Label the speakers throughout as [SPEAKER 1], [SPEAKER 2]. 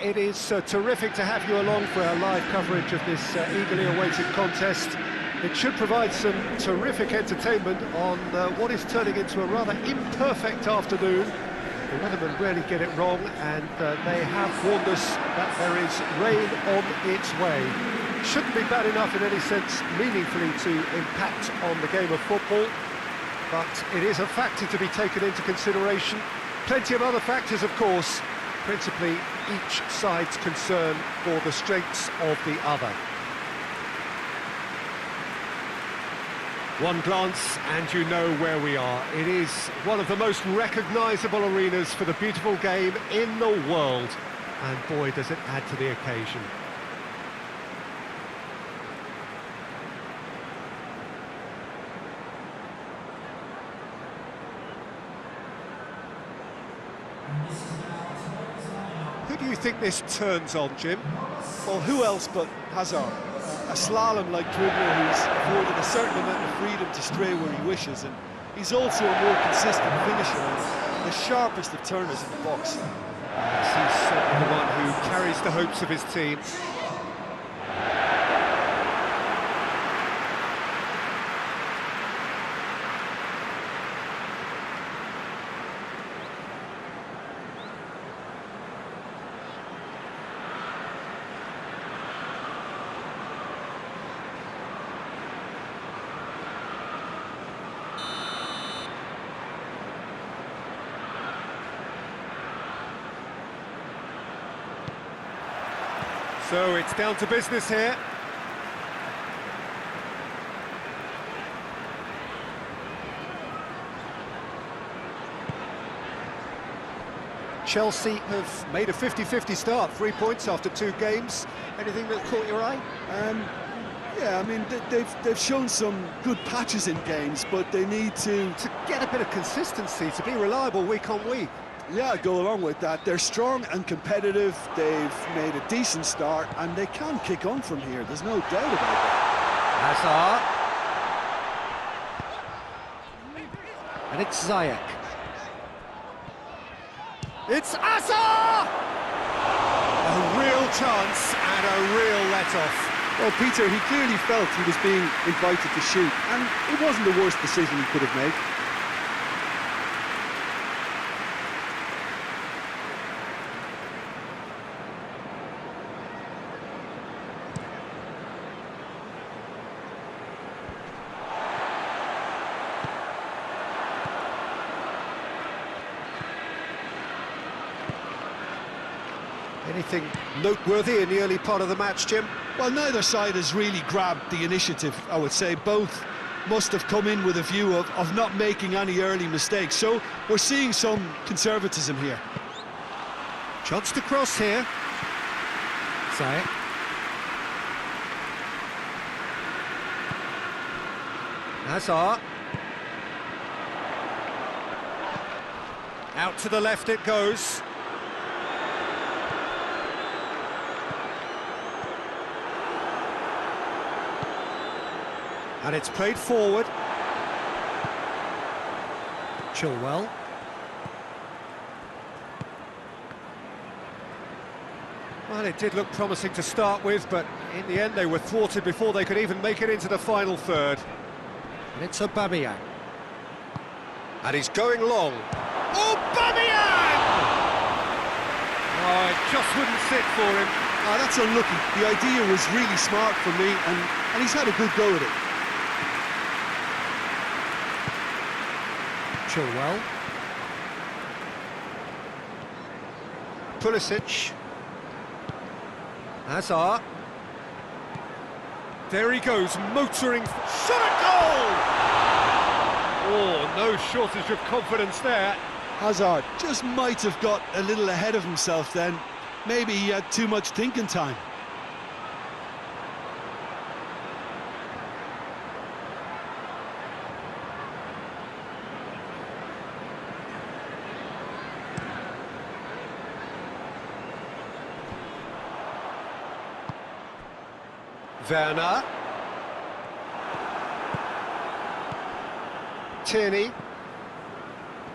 [SPEAKER 1] it is terrific to have you along for our live coverage of this eagerly awaited contest. It should provide some terrific entertainment on what is turning into a rather imperfect afternoon. The weathermen rarely get it wrong, and they have warned us that there is rain on its way. Shouldn't be bad enough in any sense meaningfully to impact on the game of football, but it is a factor to be taken into consideration. Plenty of other factors, of course, principally each side's concern for the strengths of the other. One glance and you know where we are. It is one of the most recognisable arenas for the beautiful game in the world, and boy does it add to the occasion. Who do you think this turns on, Jim?
[SPEAKER 2] Well, who else but Hazard? A slalom-like dribbler who's afforded a certain amount of freedom to stray where he wishes, and he's also a more consistent finisher and the sharpest of turners in the box.
[SPEAKER 1] Yes, he's certainly the one who carries the hopes of his team. So it's down to business here. Chelsea have made a 50-50 start, 3 points after 2 games. Anything that caught your eye?
[SPEAKER 2] Yeah, I mean, they've shown some good patches in games, but they need to
[SPEAKER 1] get a bit of consistency, to be reliable week on week.
[SPEAKER 2] Yeah, I go along with that. They're strong and competitive, they've made a decent start, and they can kick on from here, there's no doubt about
[SPEAKER 1] that. Hazard. And it's Ziyech. It's Hazard! A real chance and a real let-off.
[SPEAKER 2] Well, Peter, he clearly felt he was being invited to shoot, and it wasn't the worst decision he could have made.
[SPEAKER 1] Anything noteworthy in the early part of the match, Jim?
[SPEAKER 2] Well, neither side has really grabbed the initiative, I would say. Both must have come in with a view of not making any early mistakes. So we're seeing some conservatism here.
[SPEAKER 1] Chance to cross here. Ziyech. Hazard. Out to the left it goes. And it's played forward. Chilwell. Well, it did look promising to start with, but in the end they were thwarted before they could even make it into the final third. And it's Aubameyang. And he's going long. Aubameyang! Oh, it just wouldn't sit for him.
[SPEAKER 2] Oh, that's unlucky. The idea was really smart for me, and he's had a good go at it.
[SPEAKER 1] Chilwell. Pulisic. Hazard. There he goes, motoring. Shot at goal! Oh, no shortage of confidence there.
[SPEAKER 2] Hazard just might have got a little ahead of himself then. Maybe he had too much thinking time.
[SPEAKER 1] Werner. Tierney.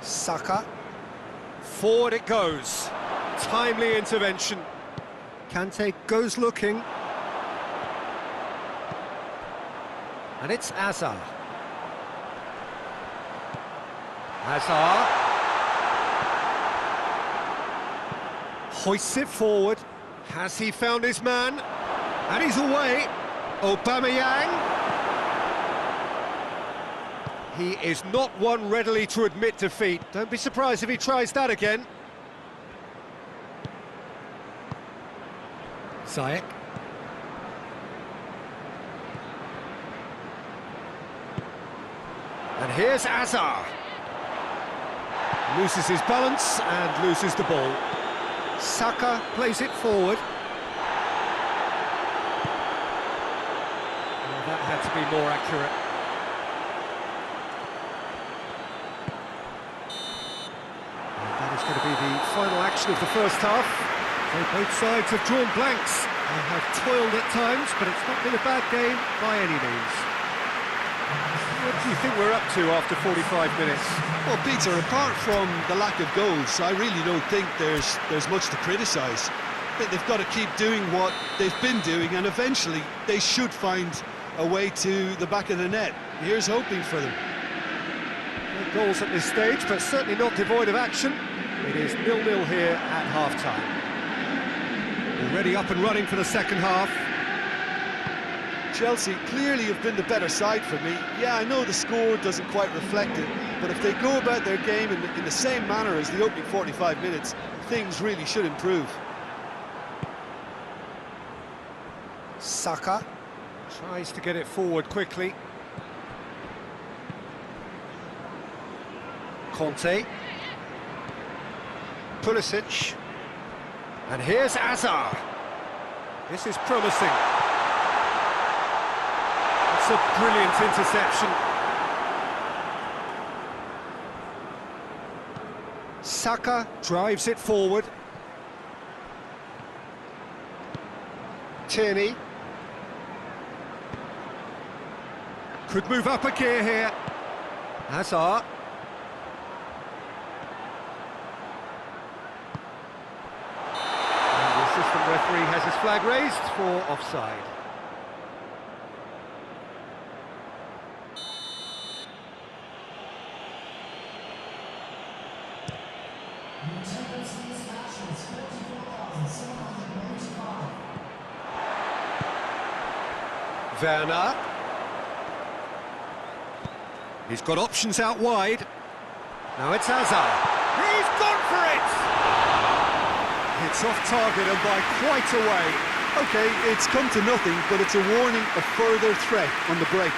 [SPEAKER 1] Saka. Forward it goes. Timely intervention. Kante goes looking. And it's Hazard. Hazard. Hoists it forward. Has he found his man? And he's away. Aubameyang. He is not one readily to admit defeat. Don't be surprised if he tries that again. Ziyech. And here's Hazard. Loses his balance and loses the ball. Saka plays it forward. Well, that had to be more accurate. And that is going to be the final action of the first half. So both sides have drawn blanks and have toiled at times, but it's not been a bad game by any means. What do you think we're up to after 45 minutes?
[SPEAKER 2] Well, Peter, apart from the lack of goals, I really don't think there's much to criticise. They've got to keep doing what they've been doing, and eventually they should find a way to the back of the net. Here's hoping for them.
[SPEAKER 1] No goals at this stage, but certainly not devoid of action. It is 0-0 here at half-time. Already up and running for the second half.
[SPEAKER 2] Chelsea clearly have been the better side for me. Yeah, I know the score doesn't quite reflect it, but if they go about their game in the same manner as the opening 45 minutes, things really should improve.
[SPEAKER 1] Saka tries to get it forward quickly. Conte. Pulisic. And here's Hazard. This is promising. It's a brilliant interception. Saka drives it forward. Tierney. Could move up a gear here. Hazard. And the assistant referee has his flag raised for offside. Werner. He's got options out wide. Now it's Hazard. He's gone for it! It's off target and by quite a way.
[SPEAKER 2] OK, it's come to nothing, but it's a warning of further threat on the break.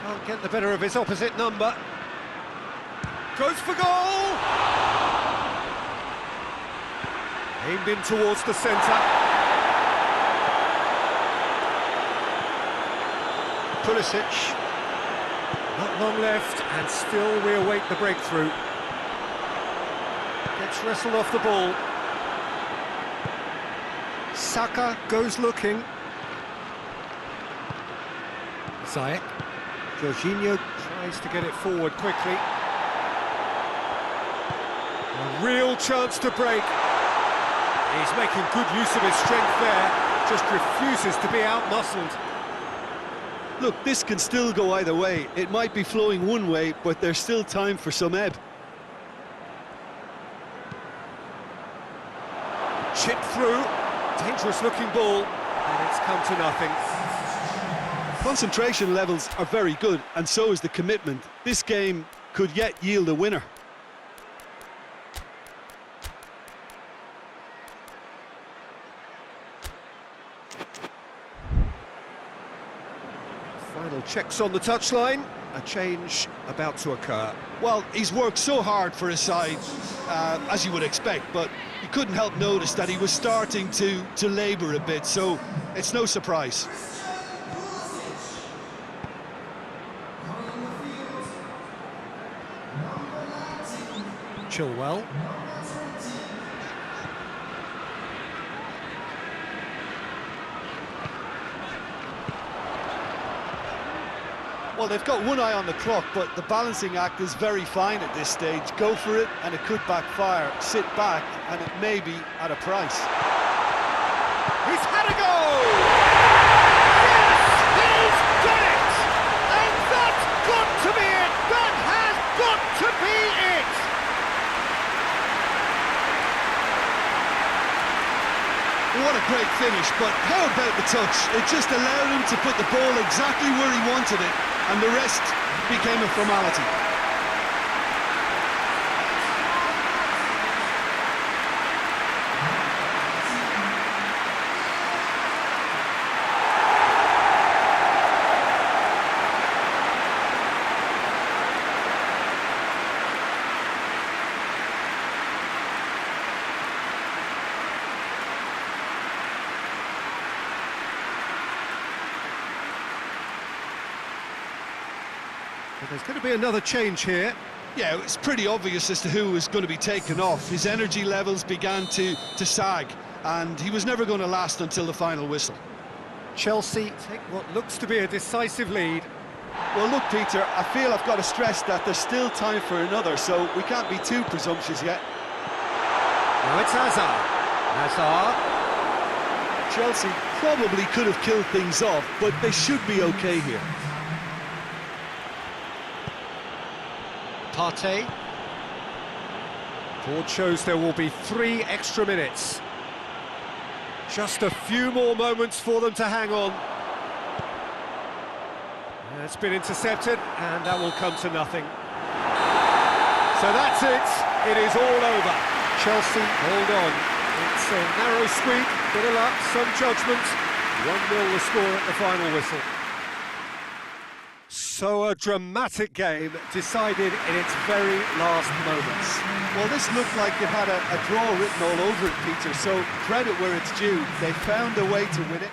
[SPEAKER 1] Can't get the better of his opposite number. Goes for goal! Aimed in towards the centre. Pulisic. Not long left, and still we await the breakthrough. Gets wrestled off the ball. Saka goes looking. Ziyech. Jorginho tries to get it forward quickly. A real chance to break. He's making good use of his strength there, just refuses to be out-muscled.
[SPEAKER 2] Look, this can still go either way. It might be flowing one way, but there's still time for some ebb.
[SPEAKER 1] Chipped through, dangerous-looking ball, and it's come to nothing.
[SPEAKER 2] Concentration levels are very good, and so is the commitment. This game could yet yield a winner.
[SPEAKER 1] Final checks on the touchline, a change about to occur.
[SPEAKER 2] Well, he's worked so hard for his side, as you would expect, but you couldn't help notice that he was starting to labour a bit, so it's no surprise.
[SPEAKER 1] Chilwell.
[SPEAKER 2] Well, they've got one eye on the clock, but the balancing act is very fine at this stage. Go for it, and it could backfire. Sit back, and it may be at a price.
[SPEAKER 1] He's had a go! Yes, he's done it! And that's got to be it! That has got to be it!
[SPEAKER 2] What a great finish, but how about the touch? It just allowed him to put the ball exactly where he wanted it, and the rest became a formality.
[SPEAKER 1] There's going to be another change here.
[SPEAKER 2] Yeah, it's pretty obvious as to who was going to be taken off. His energy levels began to sag, and he was never going to last until the final whistle.
[SPEAKER 1] Chelsea take what looks to be a decisive lead.
[SPEAKER 2] Well, look, Peter, I feel I've got to stress that there's still time for another, so we can't be too presumptuous yet.
[SPEAKER 1] Now it's Hazard.
[SPEAKER 2] Chelsea probably could have killed things off, but they should be okay here.
[SPEAKER 1] Partey. Board shows there will be 3 extra minutes. Just a few more moments for them to hang on. It's been intercepted, and that will come to nothing. So that's it. It is all over. Chelsea hold on. It's a narrow squeak, bit of luck, some judgment. 1-0 the score at the final whistle. So a dramatic game decided in its very last moments.
[SPEAKER 2] Well, this looked like it had a draw written all over it, Peter, so credit where it's due. They found a way to win it.